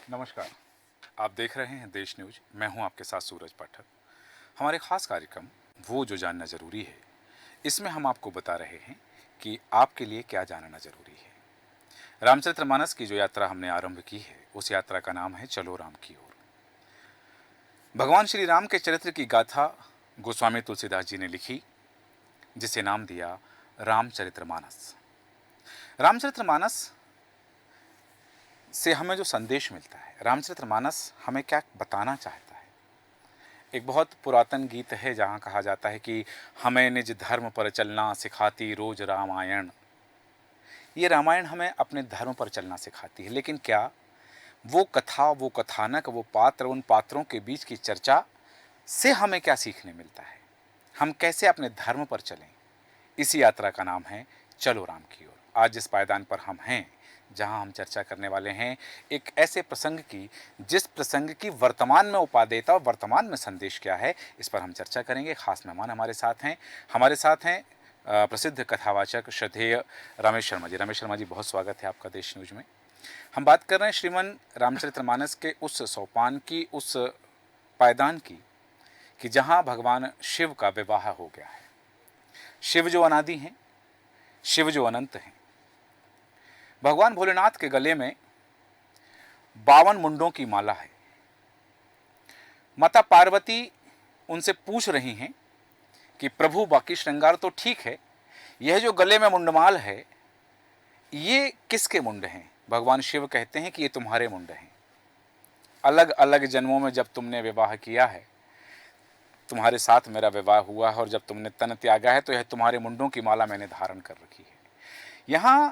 नमस्कार। आप देख रहे हैं देश न्यूज। मैं हूं आपके साथ सूरज पाठक। हमारे खास कार्यक्रम वो जो जानना जरूरी है, इसमें हम आपको बता रहे हैं कि आपके लिए क्या जानना जरूरी है। रामचरितमानस की जो यात्रा हमने आरंभ की है, उस यात्रा का नाम है चलो राम की ओर। भगवान श्री राम के चरित्र की गाथा गोस्वामी तुलसीदास जी ने लिखी, जिसे नाम दिया रामचरितमानस। रामचरितमानस से हमें जो संदेश मिलता है, रामचरितमानस हमें क्या बताना चाहता है। एक बहुत पुरातन गीत है जहाँ कहा जाता है कि हमें निज धर्म पर चलना सिखाती रोज रामायण। ये रामायण हमें अपने धर्म पर चलना सिखाती है, लेकिन क्या वो कथा, वो कथानक, वो पात्र, उन पात्रों के बीच की चर्चा से हमें क्या सीखने मिलता है, हम कैसे अपने धर्म पर चलें। इसी यात्रा का नाम है चलो राम की ओर। आज जिस पायदान पर हम हैं, जहां हम चर्चा करने वाले हैं एक ऐसे प्रसंग की, जिस प्रसंग की वर्तमान में उपादेयता और वर्तमान में संदेश क्या है, इस पर हम चर्चा करेंगे। खास मेहमान हमारे साथ हैं प्रसिद्ध कथावाचक श्रद्धेय रमेश शर्मा जी। रमेश शर्मा जी, बहुत स्वागत है आपका देश न्यूज में। हम बात कर रहे हैं श्रीमन रामचरितमानस के उस सोपान की, उस पायदान की, कि जहां भगवान शिव का विवाह हो गया है। शिव जो अनादि हैं, शिव जो अनंत हैं। भगवान भोलेनाथ के गले में 52 मुंडों की माला है। माता पार्वती उनसे पूछ रही हैं कि प्रभु, बाकी श्रृंगार तो ठीक है, यह जो गले में मुंडमाल है, ये किसके मुंड हैं। भगवान शिव कहते हैं कि ये तुम्हारे मुंड हैं। अलग अलग जन्मों में जब तुमने विवाह किया है, तुम्हारे साथ मेरा विवाह हुआ है, और जब तुमने तन त्यागा है, तो यह तुम्हारे मुंडों की माला मैंने धारण कर रखी है। यहां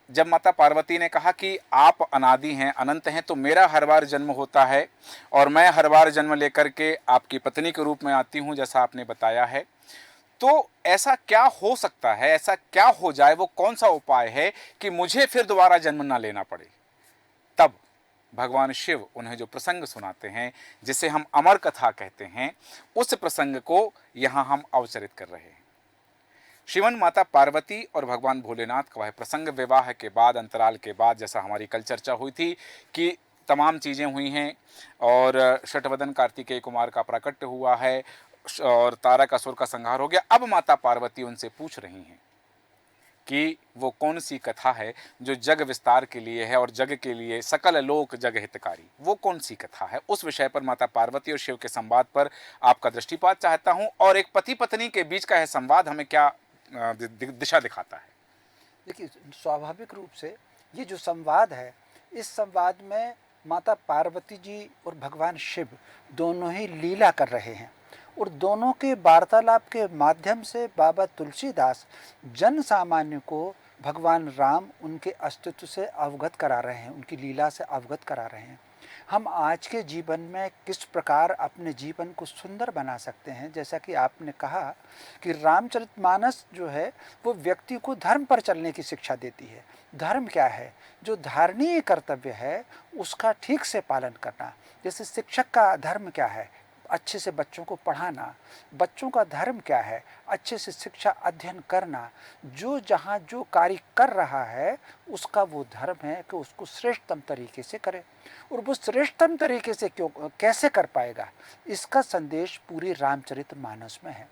जब माता पार्वती ने कहा कि आप अनादि हैं, अनंत हैं, तो मेरा हर बार जन्म होता है और मैं हर बार जन्म लेकर के आपकी पत्नी के रूप में आती हूं, जैसा आपने बताया है, तो ऐसा क्या हो सकता है, ऐसा क्या हो जाए, वो कौन सा उपाय है कि मुझे फिर दोबारा जन्म ना लेना पड़े। तब भगवान शिव उन्हें जो प्रसंग सुनाते हैं, जिसे हम अमर कथा कहते हैं, उस प्रसंग को यहां हम अवचरित कर रहे हैं। श्रीमन माता पार्वती और भगवान भोलेनाथ का वह प्रसंग, विवाह के बाद, अंतराल के बाद, जैसा हमारी कल चर्चा हुई थी कि तमाम चीज़ें हुई हैं और शठवदन कार्तिकेय कुमार का प्राकट्य हुआ है और तारकासुर का संहार हो गया। अब माता पार्वती उनसे पूछ रही हैं कि वो कौन सी कथा है जो जग विस्तार के लिए है और जग के लिए, सकल लोक जग हितकारी, वो कौन सी कथा है। उस विषय पर माता पार्वती और शिव के संवाद पर आपका दृष्टिपात चाहता हूं, और एक पति पत्नी के बीच का यह संवाद हमें क्या दिशा दिखाता है। देखिए, स्वाभाविक रूप से ये जो संवाद है, इस संवाद में माता पार्वती जी और भगवान शिव दोनों ही लीला कर रहे हैं, और दोनों के वार्तालाप के माध्यम से बाबा तुलसीदास जन सामान्य को भगवान राम उनके अस्तित्व से अवगत करा रहे हैं, उनकी लीला से अवगत करा रहे हैं। हम आज के जीवन में किस प्रकार अपने जीवन को सुंदर बना सकते हैं, जैसा कि आपने कहा कि रामचरितमानस जो है वो व्यक्ति को धर्म पर चलने की शिक्षा देती है। धर्म क्या है? जो धारणीय कर्तव्य है उसका ठीक से पालन करना। जैसे शिक्षक का धर्म क्या है? अच्छे से बच्चों को पढ़ाना। बच्चों का धर्म क्या है? अच्छे से शिक्षा अध्ययन करना। जो जहाँ जो कार्य कर रहा है उसका वो धर्म है कि उसको श्रेष्ठतम तरीके से करे, और वो श्रेष्ठतम तरीके से क्यों कैसे कर पाएगा, इसका संदेश पूरी रामचरितमानस में है।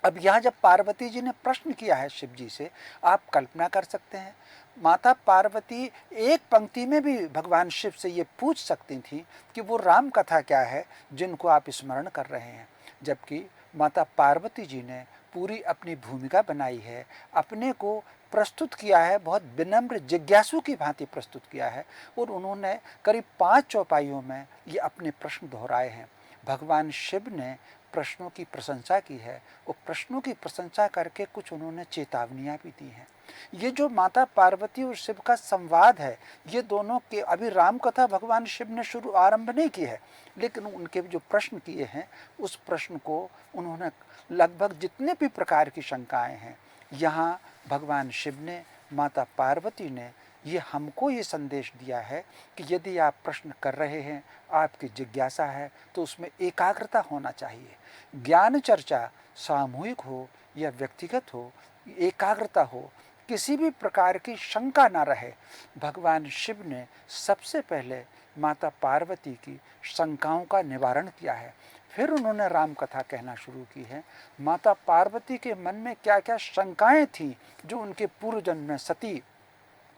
अब यहाँ जब पार्वती जी ने प्रश्न किया है शिव जी से, आप कल्पना कर सकते हैं माता पार्वती एक पंक्ति में भी भगवान शिव से ये पूछ सकती थी कि वो राम कथा क्या है जिनको आप स्मरण कर रहे हैं। जबकि माता पार्वती जी ने पूरी अपनी भूमिका बनाई है, अपने को प्रस्तुत किया है, बहुत विनम्र जिज्ञासु की भांति प्रस्तुत किया है, और उन्होंने करीब 5 चौपाइयों में ये अपने प्रश्न दोहराए हैं। भगवान शिव ने प्रश्नों की प्रशंसा की है, और प्रश्नों की प्रशंसा करके कुछ उन्होंने चेतावनियां भी दी हैं। ये जो माता पार्वती और शिव का संवाद है, ये दोनों के अभी राम कथा भगवान शिव ने शुरू आरंभ नहीं की है, लेकिन उनके जो प्रश्न किए हैं उस प्रश्न को उन्होंने लगभग जितने भी प्रकार की शंकाएं हैं, यहाँ भगवान शिव ने, माता पार्वती ने ये हमको ये संदेश दिया है कि यदि आप प्रश्न कर रहे हैं, आपकी जिज्ञासा है, तो उसमें एकाग्रता होना चाहिए। ज्ञान चर्चा सामूहिक हो या व्यक्तिगत हो, एकाग्रता हो, किसी भी प्रकार की शंका ना रहे, भगवान शिव ने सबसे पहले माता पार्वती की शंकाओं का निवारण किया है। फिर उन्होंने राम कथा कहना शुरू की है। माता पार्वती के मन में क्या क्या शंकाएं थीं जो उनके पूर्व जन्म में सती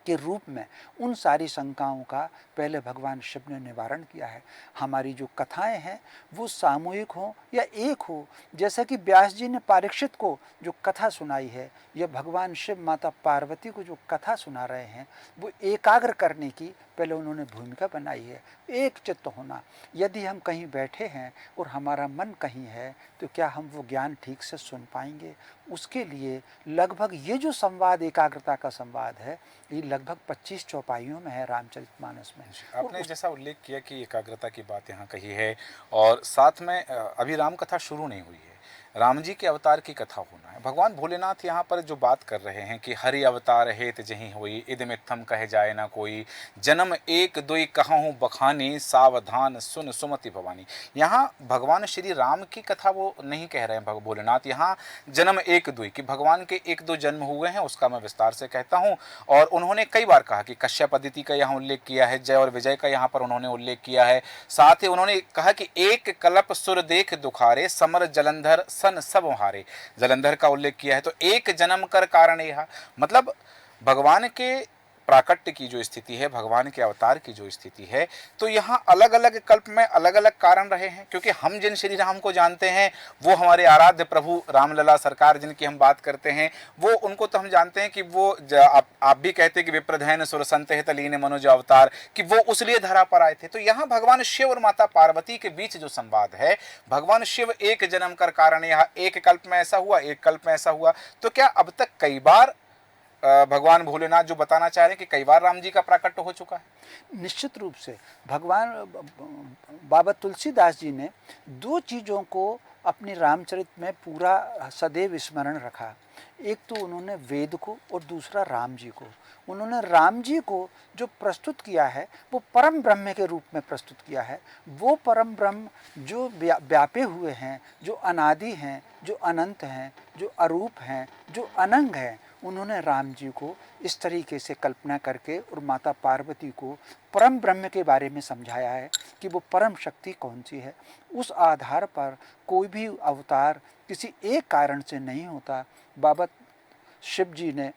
के रूप में, उन सारी शंकाओं का पहले भगवान शिव ने निवारण किया है। हमारी जो कथाएं हैं वो सामूहिक हो या एक हो, जैसा कि व्यास जी ने परीक्षित को जो कथा सुनाई है, या भगवान शिव माता पार्वती को जो कथा सुना रहे हैं, वो एकाग्र करने की पहले उन्होंने भूमिका बनाई है। एक चित्त होना। यदि हम कहीं बैठे हैं और हमारा मन कहीं है तो क्या हम वो ज्ञान ठीक से सुन पाएंगे? उसके लिए लगभग ये जो संवाद, एकाग्रता का संवाद है, ये लगभग 25 चौपाइयों में है रामचरितमानस में। आपने जैसा उल्लेख किया कि एकाग्रता की बात यहाँ कही है, और साथ में अभी राम कथा शुरू नहीं हुई है, राम जी के अवतार की कथा होना है। भगवान भोलेनाथ यहाँ पर जो बात कर रहे हैं कि हरि अवतार हेत जहीं होई, इदमित्थम कहे जाए ना कोई, जन्म एक दुई कहूँ बखानी, सावधान सुन सुमति भवानी। यहाँ भगवान श्री राम की कथा वो नहीं कह रहे हैं भोलेनाथ, यहाँ जन्म एक दुई कि भगवान के एक दो जन्म हुए हैं उसका मैं विस्तार से कहता हूँ। और उन्होंने कई बार कहा कि कश्यप अदिति का यहाँ उल्लेख किया है, जय और विजय का यहाँ पर उन्होंने उल्लेख किया है। साथ ही उन्होंने कहा कि एक कलप सुर देख दुखारे, समर जलंधर सन सब हारे, जलंधर का उल्लेख किया है। तो एक जन्म कर कारण यह, मतलब भगवान के प्राकट्य की जो स्थिति है, भगवान के अवतार की जो स्थिति है, तो यहाँ अलग अलग कल्प में अलग अलग कारण रहे हैं। क्योंकि हम जिन श्री राम को जानते हैं वो हमारे आराध्य प्रभु रामलला सरकार जिनकी हम बात करते हैं, वो उनको तो हम जानते हैं कि वो आप भी कहते हैं कि विप्रधैन सुर संत हित लीन मनुज अवतार, कि वो उस लिए धरा पर आए थे। तो यहाँ भगवान शिव और माता पार्वती के बीच जो संवाद है, भगवान शिव एक जन्म कर कारण, यहाँ एक कल्प में ऐसा हुआ, एक कल्प में ऐसा हुआ। तो क्या अब तक कई बार भगवान भोलेनाथ जो बताना चाह रहे हैं कि कई बार राम जी का प्राकट्य हो चुका है? निश्चित रूप से भगवान बाबा तुलसीदास जी ने दो चीज़ों को अपनी रामचरित में पूरा सदैव स्मरण रखा। एक तो उन्होंने वेद को और दूसरा राम जी को। उन्होंने राम जी को जो प्रस्तुत किया है वो परम ब्रह्म के रूप में प्रस्तुत किया है। वो परम ब्रह्म जो व्यापे हुए हैं, जो अनादि हैं, जो अनंत हैं, जो अरूप हैं, जो अनंग हैं, उन्होंने राम जी को इस तरीके से कल्पना करके और माता पार्वती को परम ब्रह्म के बारे में समझाया है कि वो परम शक्ति कौन सी है। उस आधार पर कोई भी अवतार किसी एक कारण से नहीं होता। बाबा शिव जी ने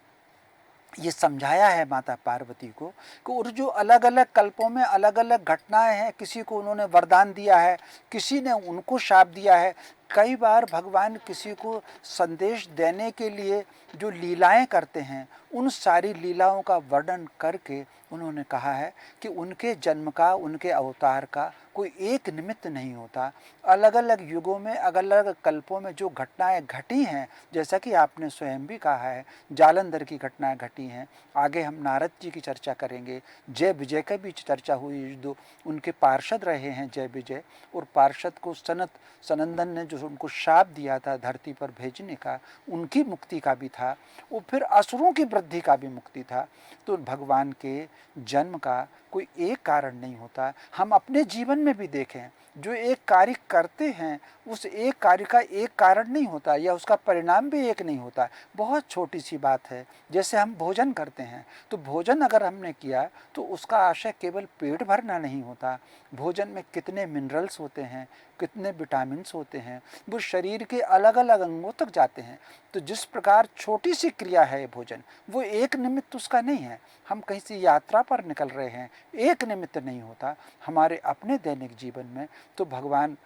ये समझाया है माता पार्वती को कि और जो अलग अलग कल्पों में अलग अलग घटनाएं हैं, किसी को उन्होंने वरदान दिया है, किसी ने उनको शाप दिया है। कई बार भगवान किसी को संदेश देने के लिए जो लीलाएं करते हैं, उन सारी लीलाओं का वर्णन करके उन्होंने कहा है कि उनके जन्म का, उनके अवतार का कोई एक निमित्त नहीं होता। अलग अलग युगों में, अलग अलग कल्पों में जो घटनाएं घटी हैं, जैसा कि आपने स्वयं भी कहा है, जालंधर की घटनाएं घटी हैं। आगे हम नारद जी की चर्चा करेंगे। जय विजय का भी चर्चा हुई, जो उनके पार्षद रहे हैं जय विजय, और पार्षद को सनंदन ने जो उनको शाप दिया था धरती पर भेजने का, उनकी मुक्ति का भी था। वो फिर असुरों की वृद्धि का भी मुक्ति था। तो भगवान के जन्म का कोई एक कारण नहीं होता। हम अपने जीवन में भी देखें, जो एक कार्य करते हैं उस एक कार्य का एक कारण नहीं होता, या उसका परिणाम भी एक नहीं होता। बहुत छोटी सी बात है, जैसे हम भोजन करते हैं, तो भोजन अगर हमने किया तो उसका आशय केवल पेट भरना नहीं होता। भोजन में कितने मिनरल्स होते हैं, कितने विटामिन्स होते हैं, वो शरीर के अलग अलग अंगों तक जाते हैं। तो जिस प्रकार छोटी सी क्रिया है भोजन, वो एक निमित्त उसका नहीं है। हम कहीं से यात्रा पर निकल रहे हैं, एक निमित्त नहीं होता। हमारे अपने दैनिक जीवन में तो भगवान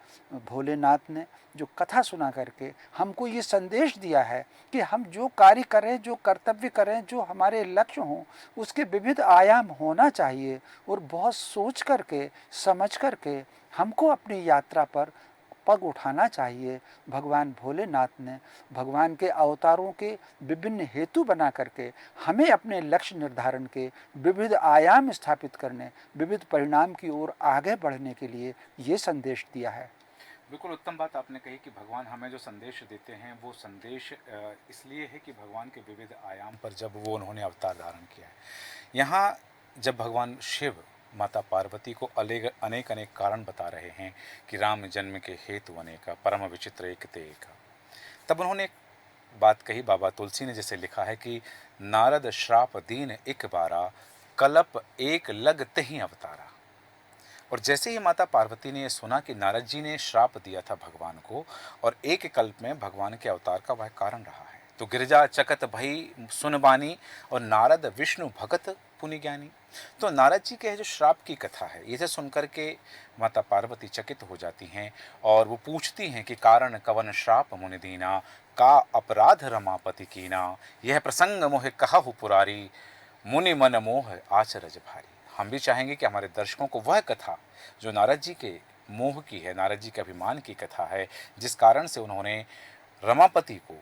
भोलेनाथ ने जो कथा सुना करके हमको ये संदेश दिया है कि हम जो कार्य करें, जो कर्तव्य करें, जो हमारे लक्ष्य हों, उसके विविध आयाम होना चाहिए। और बहुत सोच करके, समझ करके हमको अपनी यात्रा पर पग उठाना चाहिए। भगवान भोलेनाथ ने भगवान के अवतारों के विभिन्न हेतु बना करके हमें अपने लक्ष्य निर्धारण के विविध आयाम स्थापित करने, विविध परिणाम की ओर आगे बढ़ने के लिए ये संदेश दिया है। बिल्कुल उत्तम बात आपने कही कि भगवान हमें जो संदेश देते हैं वो संदेश इसलिए है कि भगवान के विविध आयाम पर जब वो उन्होंने अवतार धारण किया है। यहाँ जब भगवान शिव माता पार्वती को अनेक अनेक कारण बता रहे हैं कि राम जन्म के हेतु अनेका, परम विचित्र एक ते एका, तब उन्होंने बात कही बाबा तुलसी ने, जैसे लिखा है कि नारद श्राप दीन एक बारा, कलप एक लग तहीं अवतारा। और जैसे ही माता पार्वती ने यह सुना कि नारद जी ने श्राप दिया था भगवान को और एक कल्प में भगवान के अवतार का वह कारण रहा है, तो गिरजा चकत भई सुन बानी और नारद विष्णु भगत पुनि ज्ञानी। तो नारद जी के जो श्राप की कथा है, इसे सुनकर के माता पार्वती चकित हो जाती हैं और वो पूछती हैं कि कारण कवन श्राप मुनि दीना, का अपराध रमापति कीना, यह प्रसंग मोहे कहु पुरारी, मुनि मन मोह आचरज भारी। हम भी चाहेंगे कि हमारे दर्शकों को वह कथा जो नारद जी के मोह की है, नारद जी के अभिमान की कथा है, जिस कारण से उन्होंने रमापति को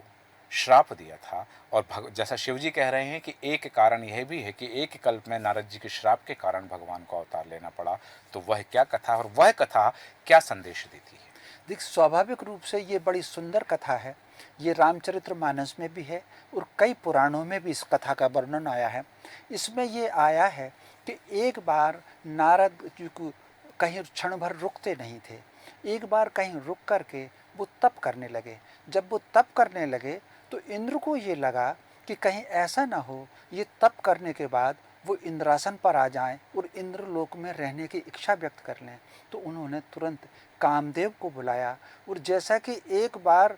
श्राप दिया था। और जैसा शिव जी कह रहे हैं कि एक कारण यह भी है कि एक कल्प में नारद जी के श्राप के कारण भगवान को अवतार लेना पड़ा, तो वह क्या कथा और वह कथा क्या संदेश देती है? देख, स्वाभाविक रूप से ये बड़ी सुंदर कथा है। ये रामचरितमानस में भी है और कई पुराणों में भी इस कथा का वर्णन आया है। इसमें ये आया है कि एक बार नारद जी को कहीं क्षण भर रुकते नहीं थे। एक बार कहीं रुक करके वो तप करने लगे। जब वो तप करने लगे तो इंद्र को ये लगा कि कहीं ऐसा ना हो ये तप करने के बाद वो इंद्रासन पर आ जाएं और इंद्रलोक में रहने की इच्छा व्यक्त कर लें। तो उन्होंने तुरंत कामदेव को बुलाया और जैसा कि एक बार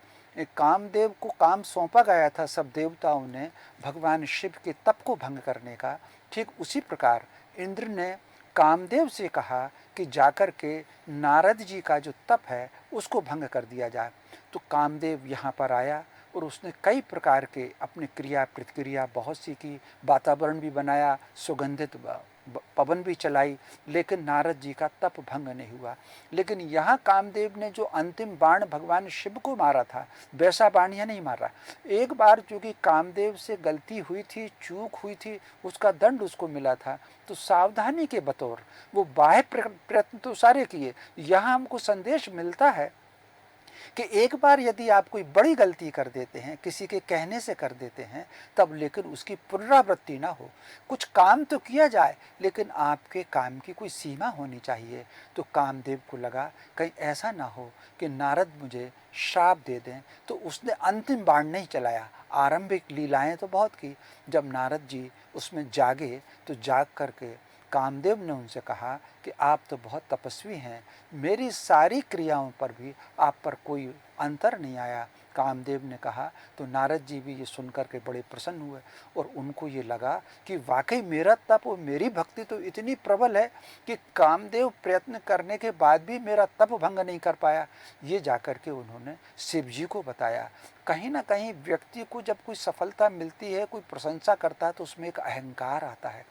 कामदेव को काम सौंपा गया था सब देवताओं ने भगवान शिव के तप को भंग करने का, ठीक उसी प्रकार इंद्र ने कामदेव से कहा कि जाकर के नारद जी का जो तप है उसको भंग कर दिया जाए। तो कामदेव यहाँ पर आया और उसने कई प्रकार के अपनी क्रिया प्रतिक्रिया बहुत सी की, वातावरण भी बनाया, सुगंधित पवन भी चलाई, लेकिन नारद जी का तप भंग नहीं हुआ। लेकिन यहाँ कामदेव ने जो अंतिम बाण भगवान शिव को मारा था वैसा बाण यह नहीं मारा। एक बार चूँकि कामदेव से गलती हुई थी, चूक हुई थी, उसका दंड उसको मिला था, तो सावधानी के बतौर वो बाह्य प्रयत्न तो सारे किए। यहाँ हमको संदेश मिलता है कि एक बार यदि आप कोई बड़ी गलती कर देते हैं, किसी के कहने से कर देते हैं, तब लेकिन उसकी पुनरावृत्ति ना हो। कुछ काम तो किया जाए लेकिन आपके काम की कोई सीमा होनी चाहिए। तो कामदेव को लगा कहीं ऐसा ना हो कि नारद मुझे श्राप दे दें, तो उसने अंतिम बाण नहीं चलाया। आरंभिक लीलाएं तो बहुत की। जब नारद जी उसमें जागे तो जाग करके कामदेव ने उनसे कहा कि आप तो बहुत तपस्वी हैं, मेरी सारी क्रियाओं पर भी आप पर कोई अंतर नहीं आया। कामदेव ने कहा तो नारद जी भी ये सुनकर के बड़े प्रसन्न हुए और उनको ये लगा कि वाकई मेरा तप और मेरी भक्ति तो इतनी प्रबल है कि कामदेव प्रयत्न करने के बाद भी मेरा तप भंग नहीं कर पाया। ये जाकर के उन्होंने शिव जी को बताया। कहीं ना कहीं व्यक्ति को जब कोई सफलता मिलती है, कोई प्रशंसा करता है, तो उसमें एक अहंकार आता है।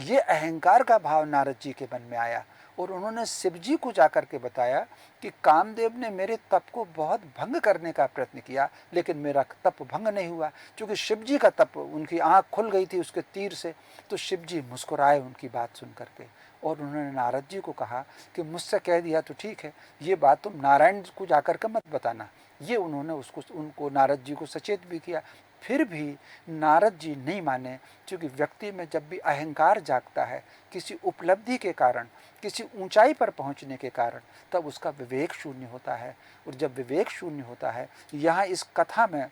ये अहंकार का भाव नारद जी के मन में आया और उन्होंने शिव जी को जाकर के बताया कि कामदेव ने मेरे तप को बहुत भंग करने का प्रयत्न किया लेकिन मेरा तप भंग नहीं हुआ। क्योंकि शिव जी का तप, उनकी आँख खुल गई थी उसके तीर से। तो शिव जी मुस्कुराए उनकी बात सुन करके और उन्होंने नारद जी को कहा कि मुझसे कह दिया तो ठीक है, ये बात तुम नारायण को जाकर के मत बताना। ये उन्होंने उनको नारद जी को सचेत भी किया। फिर भी नारद जी नहीं माने, क्योंकि व्यक्ति में जब भी अहंकार जागता है किसी उपलब्धि के कारण, किसी ऊंचाई पर पहुंचने के कारण, तब उसका विवेक शून्य होता है। और जब विवेक शून्य होता है, यहाँ इस कथा में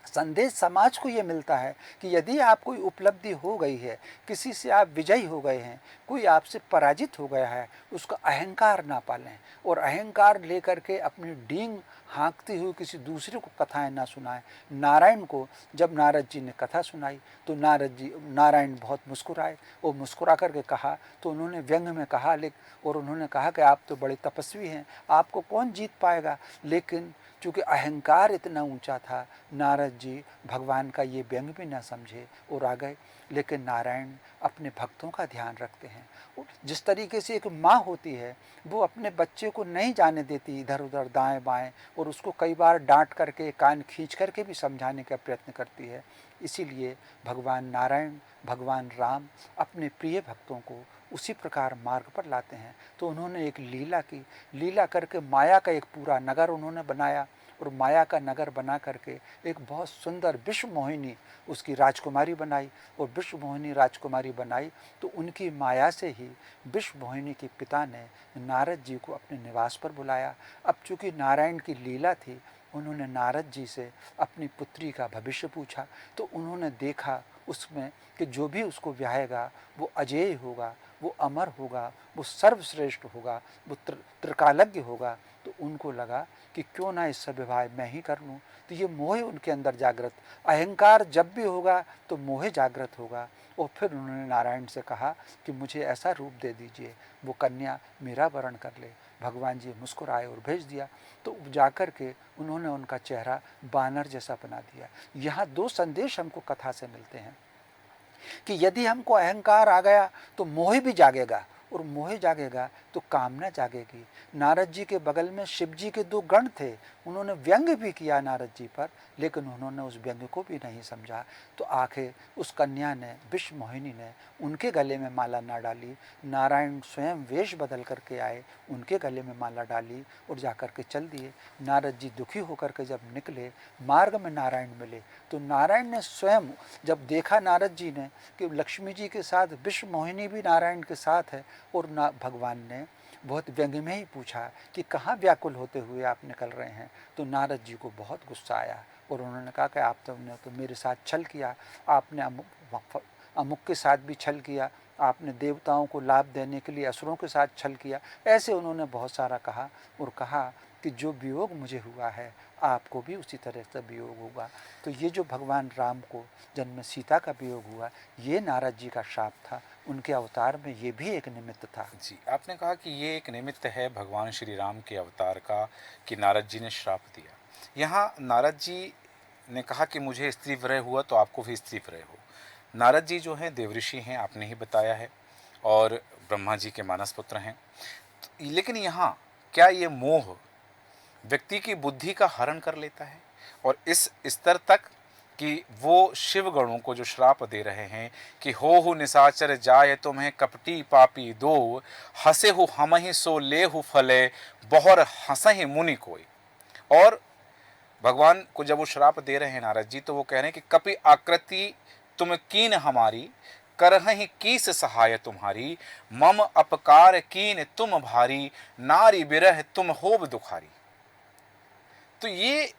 संदेश समाज को ये मिलता है कि यदि आप कोई उपलब्धि हो गई है, किसी से आप विजयी हो गए हैं, कोई आपसे पराजित हो गया है, उसका अहंकार ना पालें और अहंकार लेकर के अपनी डींग हाँकती हुई किसी दूसरे को कथाएं ना सुनाएं। नारायण को जब नारद जी ने कथा सुनाई तो नारायण बहुत मुस्कुराए और मुस्कुरा करके कहा, तो उन्होंने व्यंग में कहा और उन्होंने कहा कि आप तो बड़े तपस्वी हैं, आपको कौन जीत पाएगा। लेकिन चूँकि अहंकार इतना ऊंचा था, नारद जी भगवान का ये व्यंग भी ना समझे और आ गए। लेकिन नारायण अपने भक्तों का ध्यान रखते हैं। जिस तरीके से एक माँ होती है, वो अपने बच्चे को नहीं जाने देती इधर उधर दाएं बाएं और उसको कई बार डांट करके, कान खींच करके भी समझाने का प्रयत्न करती है। इसीलिए भगवान नारायण, भगवान राम अपने प्रिय भक्तों को उसी प्रकार मार्ग पर लाते हैं। तो उन्होंने एक लीला की, लीला करके माया का एक पूरा नगर उन्होंने बनाया और माया का नगर बना करके एक बहुत सुंदर विश्व मोहिनी उसकी राजकुमारी बनाई और विश्व मोहिनी राजकुमारी बनाई तो उनकी माया से ही विश्व मोहिनी के पिता ने नारद जी को अपने निवास पर बुलाया। अब चूँकि नारायण की लीला थी, उन्होंने नारद जी से अपनी पुत्री का भविष्य पूछा, तो उन्होंने देखा उसमें कि जो भी उसको ब्याहेगा वो अजेय होगा, वो अमर होगा, वो सर्वश्रेष्ठ होगा, वो त्रिकालज्ञ होगा। तो उनको लगा कि क्यों ना इससे विवाह मैं ही कर लूँ। तो ये मोह उनके अंदर जागृत, अहंकार जब भी होगा तो मोह जागृत होगा। और फिर उन्होंने नारायण से कहा कि मुझे ऐसा रूप दे दीजिए वो कन्या मेरा वरण कर ले। भगवान जी मुस्कुराए और भेज दिया। तो जाकर के उन्होंने उनका चेहरा बानर जैसा बना दिया। यहाँ दो संदेश हमको कथा से मिलते हैं कि यदि हमको अहंकार आ गया तो मोह भी जागेगा, और मोह जागेगा तो कामना जागेगी। नारद जी के बगल में शिव जी के दो गण थे, उन्होंने व्यंग भी किया नारद जी पर, लेकिन उन्होंने उस व्यंग को भी नहीं समझा। तो आखिर उस कन्या ने, विश्व मोहिनी ने, उनके गले में माला ना डाली। नारायण स्वयं वेश बदल करके आए, उनके गले में माला डाली और जाकर के चल दिए। नारद जी दुखी होकर के जब निकले, मार्ग में नारायण मिले, तो नारायण ने स्वयं जब देखा नारद जी ने कि लक्ष्मी जी के साथ विश्व मोहिनी भी नारायण के साथ है, और भगवान ने बहुत व्यंग में ही पूछा कि कहाँ व्याकुल होते हुए आप निकल रहे हैं। तो नारद जी को बहुत गुस्सा आया और उन्होंने कहा कि आप तो मेरे साथ छल किया, आपने अमुक के साथ भी छल किया, आपने देवताओं को लाभ देने के लिए असुरों के साथ छल किया। ऐसे उन्होंने बहुत सारा कहा और कहा कि जो वियोग मुझे हुआ है आपको भी उसी तरह से वियोग होगा। तो ये जो भगवान राम को जन्म सीता का वियोग हुआ, ये नारद जी का शाप था, उनके अवतार में ये भी एक निमित्त था। जी, आपने कहा कि ये एक निमित्त है भगवान श्री राम के अवतार का कि नारद जी ने श्राप दिया। यहाँ नारद जी ने कहा कि मुझे स्त्री विरह हुआ तो आपको भी स्त्री विरह हो। नारद जी जो हैं देवऋषि हैं, आपने ही बताया है, और ब्रह्मा जी के मानस पुत्र हैं। लेकिन यहाँ क्या ये मोह व्यक्ति की बुद्धि का हरण कर लेता है, और इस स्तर तक कि वो शिव गणों को जो श्राप दे रहे हैं कि हो निशाचर जाय तुम्हें कपटी पापी दो, हसे हो हम ही सो ले हो फले बहुर हंसहि मुनि कोई। और भगवान को जब वो श्राप दे रहे हैं नारद जी, तो वो कह रहे हैं कि कपि आकृति तुम कीन हमारी, करहि कीस सहाय तुम्हारी, मम अपकार कीन तुम भारी, नारी बिरह तुम होब दुखारी। तो ये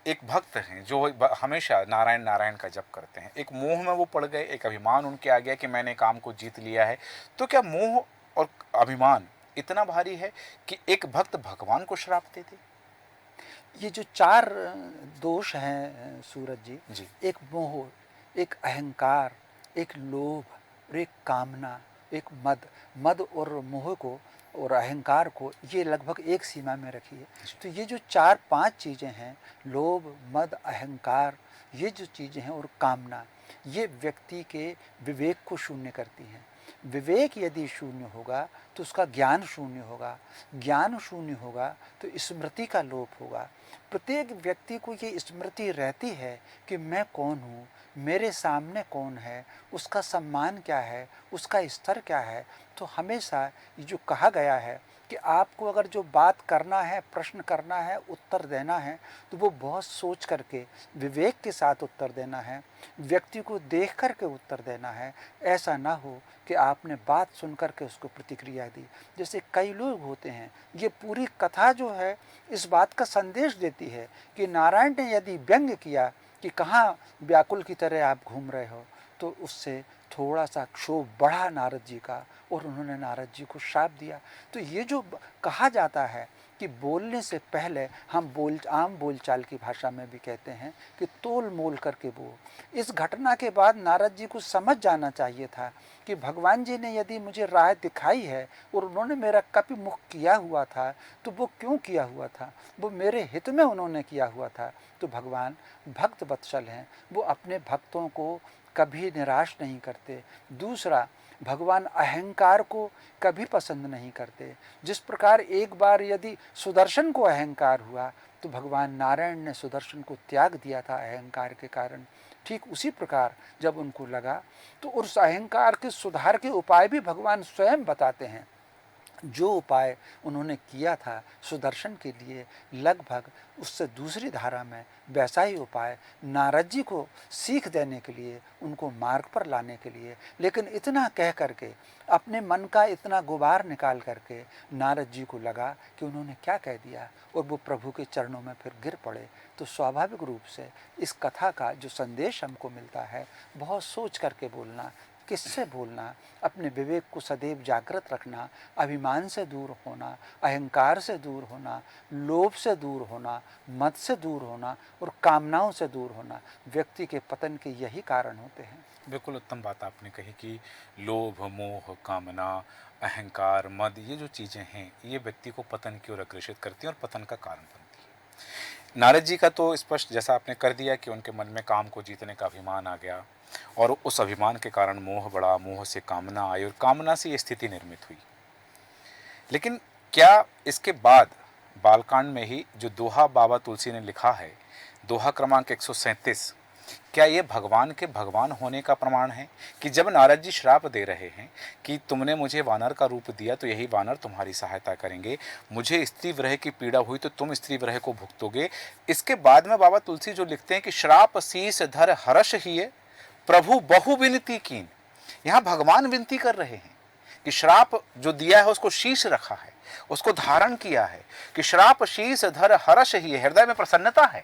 एक भक्त हैं जो हमेशा नारायण नारायण का जप करते हैं। एक मोह में वो पड़ गए, एक अभिमान उनके आ गया कि मैंने काम को जीत लिया है। तो क्या मोह और अभिमान इतना भारी है कि एक भक्त भगवान को श्राप दे दे? ये जो चार दोष हैं सूरज जी, जी, एक मोह, एक अहंकार, एक लोभ और एक कामना, एक मद। मद और मोह को और अहंकार को ये लगभग एक सीमा में रखिए। तो ये जो चार पांच चीज़ें हैं, लोभ, मद, अहंकार, ये जो चीज़ें हैं, और कामना, ये व्यक्ति के विवेक को शून्य करती हैं। विवेक यदि शून्य होगा तो उसका ज्ञान शून्य होगा, ज्ञान शून्य होगा तो स्मृति का लोप होगा। प्रत्येक व्यक्ति को ये स्मृति रहती है कि मैं कौन हूँ, मेरे सामने कौन है, उसका सम्मान क्या है, उसका स्तर क्या है। तो हमेशा ये जो कहा गया है कि आपको अगर जो बात करना है, प्रश्न करना है, उत्तर देना है, तो वो बहुत सोच करके विवेक के साथ उत्तर देना है, व्यक्ति को देख करके उत्तर देना है। ऐसा ना हो कि आपने बात सुन करके उसको प्रतिक्रिया दी। जैसे कई लोग होते हैं, ये पूरी कथा जो है इस बात का संदेश देती है कि नारायण ने यदि व्यंग किया कि कहाँ व्याकुल की तरह आप घूम रहे हो, तो उससे थोड़ा सा क्षोभ बढ़ा नारद जी का और उन्होंने नारद जी को श्राप दिया। तो ये जो कहा जाता है कि बोलने से पहले हम आम बोलचाल की भाषा में भी कहते हैं कि तोल मोल करके बोल। इस घटना के बाद नारद जी को समझ जाना चाहिए था कि भगवान जी ने यदि मुझे राह दिखाई है और उन्होंने मेरा कपि मुख किया हुआ था, तो वो क्यों किया हुआ था, वो मेरे हित में उन्होंने किया हुआ था। तो भगवान भक्त वत्सल हैं, वो अपने भक्तों को कभी निराश नहीं करते। दूसरा, भगवान अहंकार को कभी पसंद नहीं करते। जिस प्रकार एक बार यदि सुदर्शन को अहंकार हुआ तो भगवान नारायण ने सुदर्शन को त्याग दिया था अहंकार के कारण। ठीक उसी प्रकार जब उनको लगा तो उस अहंकार के सुधार के उपाय भी भगवान स्वयं बताते हैं। जो उपाय उन्होंने किया था सुदर्शन के लिए, लगभग उससे दूसरी धारा में वैसा ही उपाय नारद जी को सीख देने के लिए, उनको मार्ग पर लाने के लिए, लेकिन इतना कह करके, अपने मन का इतना गुबार निकाल करके नारद जी को लगा कि उन्होंने क्या कह दिया, और वो प्रभु के चरणों में फिर गिर पड़े। तो स्वाभाविक रूप से इस कथा का जो संदेश हमको मिलता है, बहुत सोच करके बोलना, किससे बोलना, अपने विवेक को सदैव जागृत रखना, अभिमान से दूर होना, अहंकार से दूर होना, लोभ से दूर होना, मद से दूर होना और कामनाओं से दूर होना, व्यक्ति के पतन के यही कारण होते हैं। बिल्कुल उत्तम बात आपने कही कि लोभ, मोह, कामना, अहंकार, मद, ये जो चीज़ें हैं, ये व्यक्ति को पतन की ओर अग्रसित करती हैं और पतन का कारण बनती हैं। नारद जी का तो स्पष्ट जैसा आपने कर दिया कि उनके मन में काम को जीतने का अभिमान आ गया और उस अभिमान के कारण मोह बढ़ा, मोह से कामना आई और कामना से ये स्थिति निर्मित हुई। लेकिन क्या इसके बाद बालकांड में ही जो दोहा बाबा तुलसी ने लिखा है, दोहा क्रमांक 137, क्या ये भगवान के भगवान होने का प्रमाण है कि जब नारद जी श्राप दे रहे हैं कि तुमने मुझे वानर का रूप दिया तो यही वानर तुम्हारी सहायता करेंगे, मुझे स्त्री विरह की पीड़ा हुई तो तुम स्त्री विरह को भुगतोगे, इसके बाद में बाबा तुलसी जो लिखते हैं कि श्राप शीस धर हर्ष ही प्रभु बहु विनती कीन, यहाँ भगवान विनती कर रहे हैं कि श्राप जो दिया है उसको शीश रखा है, उसको धारण किया है कि श्राप शीश धर हर्ष ही, हृदय में प्रसन्नता है।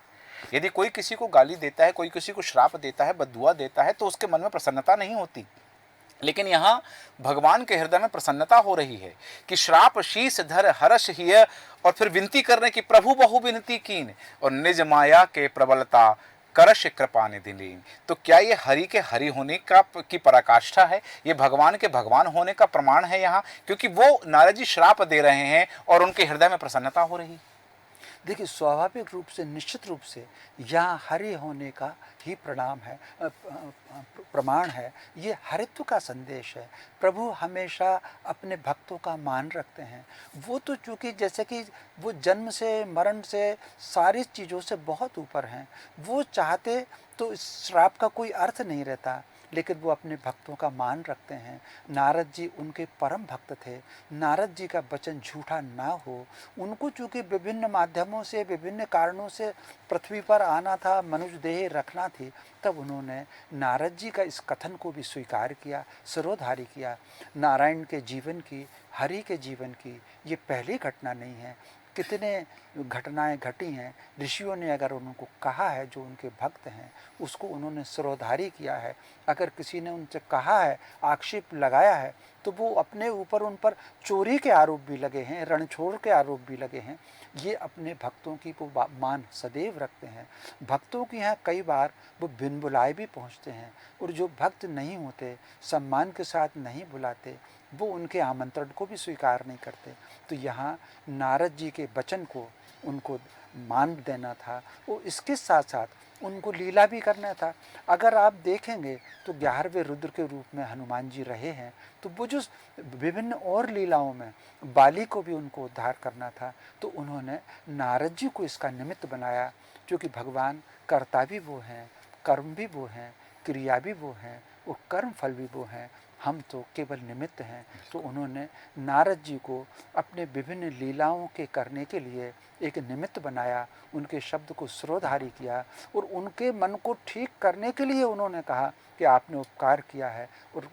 यदि कोई किसी को गाली देता है, कोई किसी को श्राप देता है, बद्दुआ देता है, तो उसके मन में प्रसन्नता नहीं होती, लेकिन यहाँ भगवान के हृदय में प्रसन्नता हो रही है कि श्राप शीश धर हर्ष ही, और फिर विनती करने की प्रभु बहु विनती कीन और निज माया के प्रबलता करश कृपा निधि लीन। तो क्या ये हरि के हरि होने का की पराकाष्ठा है, ये भगवान के भगवान होने का प्रमाण है यहाँ, क्योंकि वो नारद जी श्राप दे रहे हैं और उनके हृदय में प्रसन्नता हो रही। देखिए, स्वाभाविक रूप से, निश्चित रूप से यहाँ हरि होने का ही प्रमाण है। ये हरित्व का संदेश है। प्रभु हमेशा अपने भक्तों का मान रखते हैं। वो तो चूँकि जैसे कि वो जन्म से, मरण से, सारी चीज़ों से बहुत ऊपर हैं, वो चाहते तो इस श्राप का कोई अर्थ नहीं रहता, लेकिन वो अपने भक्तों का मान रखते हैं। नारद जी उनके परम भक्त थे। नारद जी का वचन झूठा ना हो, उनको चूँकि विभिन्न माध्यमों से, विभिन्न कारणों से पृथ्वी पर आना था, मनुष्य देह रखना थी, तब उन्होंने नारद जी का इस कथन को भी स्वीकार किया, सिरोधार्य किया। नारायण के जीवन की, हरि के जीवन की ये पहली घटना नहीं है। कितने घटनाएं घटी हैं। ऋषियों ने अगर उनको कहा है, जो उनके भक्त हैं, उसको उन्होंने सिरोधार्य किया है। अगर किसी ने उनसे कहा है, आक्षेप लगाया है, तो वो अपने ऊपर उन पर चोरी के आरोप भी लगे हैं, रणछोड़ के आरोप भी लगे हैं। ये अपने भक्तों की वो मान सदैव रखते हैं। भक्तों के यहाँ कई बार वो बिन बुलाए भी पहुँचते हैं, और जो भक्त नहीं होते, सम्मान के साथ नहीं बुलाते, वो उनके आमंत्रण को भी स्वीकार नहीं करते। तो यहाँ नारद जी के वचन को उनको मान देना था, और इसके साथ साथ उनको लीला भी करना था। अगर आप देखेंगे तो 11वें रुद्र के रूप में हनुमान जी रहे हैं, तो वो जो विभिन्न और लीलाओं में बाली को भी उनको उद्धार करना था, तो उन्होंने नारद जी को इसका निमित्त बनाया, क्योंकि भगवान कर्ता भी वो हैं, कर्म भी वो हैं, क्रिया भी वो हैं, और कर्म फल भी वो हैं, हम तो केवल निमित्त हैं। तो उन्होंने नारद जी को अपने विभिन्न लीलाओं के करने के लिए एक निमित्त बनाया, उनके शब्द को सिरोधार्य किया, और उनके मन को ठीक करने के लिए उन्होंने कहा कि आपने उपकार किया है। और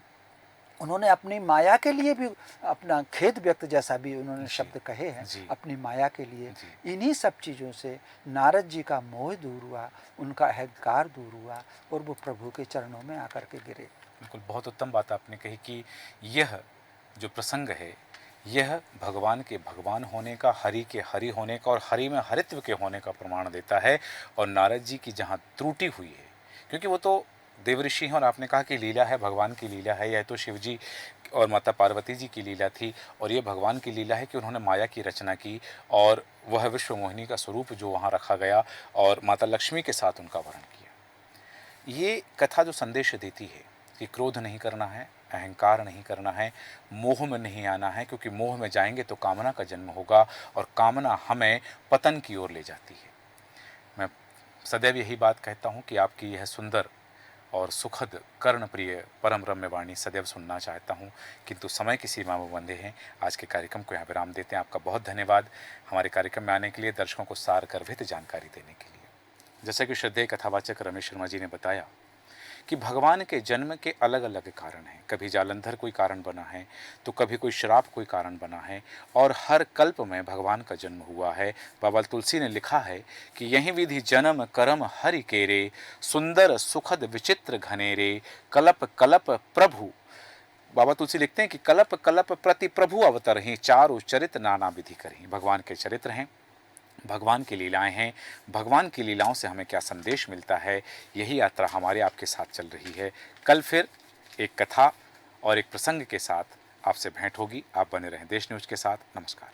उन्होंने अपनी माया के लिए भी अपना खेद व्यक्त जैसा भी उन्होंने शब्द कहे हैं, अपनी माया के लिए। इन्हीं सब चीज़ों से नारद जी का मोह दूर हुआ, उनका अहंकार दूर हुआ, और वो प्रभु के चरणों में आकर के गिरे। बिल्कुल, बहुत उत्तम बात आपने कही कि यह जो प्रसंग है, यह भगवान के भगवान होने का, हरि के हरि होने का और हरि में हरित्व के होने का प्रमाण देता है। और नारद जी की जहाँ त्रुटि हुई है, क्योंकि वो तो देवऋषि हैं और आपने कहा कि लीला है, भगवान की लीला है, यह तो शिव जी और माता पार्वती जी की लीला थी, और ये भगवान की लीला है कि उन्होंने माया की रचना की और वह विश्व मोहिनी का स्वरूप जो वहाँ रखा गया और माता लक्ष्मी के साथ उनका वर्ण किया। ये कथा जो संदेश देती है कि क्रोध नहीं करना है, अहंकार नहीं करना है, मोह में नहीं आना है, क्योंकि मोह में जाएंगे तो कामना का जन्म होगा और कामना हमें पतन की ओर ले जाती है। मैं सदैव यही बात कहता हूँ कि आपकी यह सुंदर और सुखद कर्णप्रिय परम रम्य वाणी सदैव सुनना चाहता हूँ, किंतु समय की सीमा में बंधे हैं। आज के कार्यक्रम को यहाँ विराम देते हैं। आपका बहुत धन्यवाद हमारे कार्यक्रम में आने के लिए, दर्शकों को सार गर्भित जानकारी देने के लिए। जैसा कि श्रद्धेय कथावाचक रमेश शर्मा जी ने बताया कि भगवान के जन्म के अलग अलग कारण हैं। कभी जालंधर कोई कारण बना है, तो कभी कोई श्राप कोई कारण बना है, और हर कल्प में भगवान का जन्म हुआ है। बाबा तुलसी ने लिखा है कि यही विधि जन्म करम हरि केरे, सुंदर सुखद विचित्र घनेरे, कलप कलप प्रभु। बाबा तुलसी लिखते हैं कि कलप कलप प्रति प्रभु अवतरहि, चारु चरित नाना विधि करहि। भगवान के चरित्र हैं, भगवान की लीलाएं हैं। भगवान की लीलाओं से हमें क्या संदेश मिलता है, यही यात्रा हमारे आपके साथ चल रही है। कल फिर एक कथा और एक प्रसंग के साथ आपसे भेंट होगी। आप बने रहें देश न्यूज़ के साथ। नमस्कार।